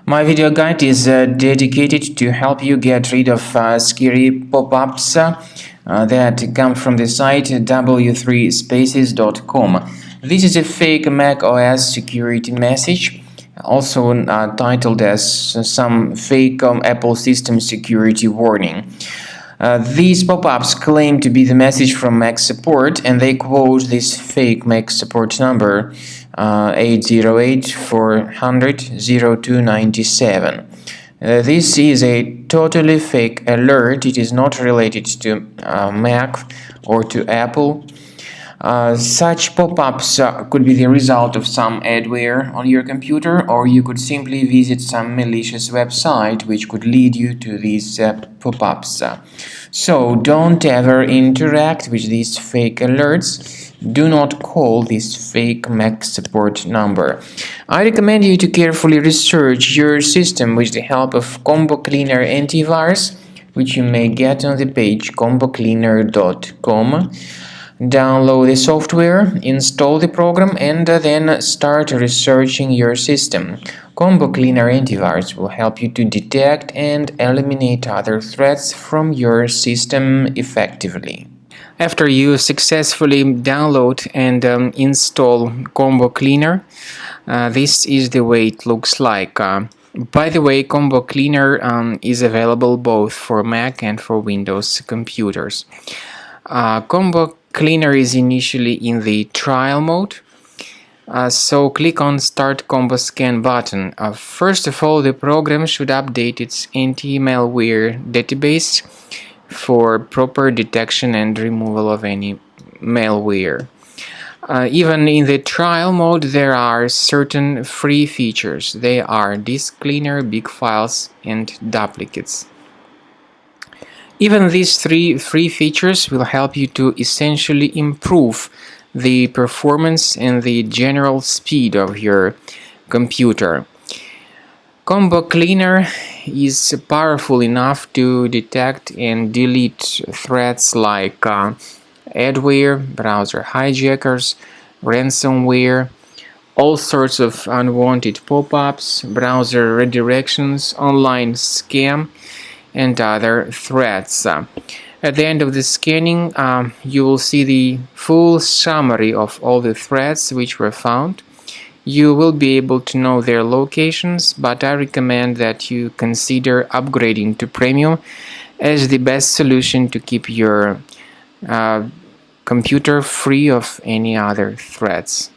My video guide is dedicated to help you get rid of scary pop-ups that come from the site w3spaces.com. This is a fake macOS security message, also titled as some fake Apple system security warning. These pop-ups claim to be the message from Mac support, and they quote this fake Mac support number 808-400-0297. This is a totally fake alert. It is not related to Mac or to Apple. Such pop-ups could be the result of some adware on your computer, or you could simply visit some malicious website which could lead you to these pop-ups. So don't ever interact with these fake alerts. Do not call this fake Mac support number. I recommend you to carefully research your system with the help of Combo Cleaner antivirus, which you may get on the page combocleaner.com. Download the software, install the program, and then start researching your system. Combo Cleaner Antivirus will help you to detect and eliminate other threats from your system effectively. After you successfully download and install Combo Cleaner, this is the way it looks like. By the way, Combo Cleaner is available both for Mac and for Windows computers. Combo Cleaner is initially in the trial mode, so click on Start Combo Scan button. First of all, the program should update its anti-malware database for proper detection and removal of any malware. Even in the trial mode, there are certain free features. They are Disk Cleaner, Big Files, and Duplicates. Even these three free features will help you to essentially improve the performance and the general speed of your computer. Combo Cleaner is powerful enough to detect and delete threats like adware, browser hijackers, ransomware, all sorts of unwanted pop-ups, browser redirections, online scam, and other threats. At the end of the scanning, you will see the full summary of all the threats which were found. You will be able to know their locations, but I recommend that you consider upgrading to Premium as the best solution to keep your computer free of any other threats.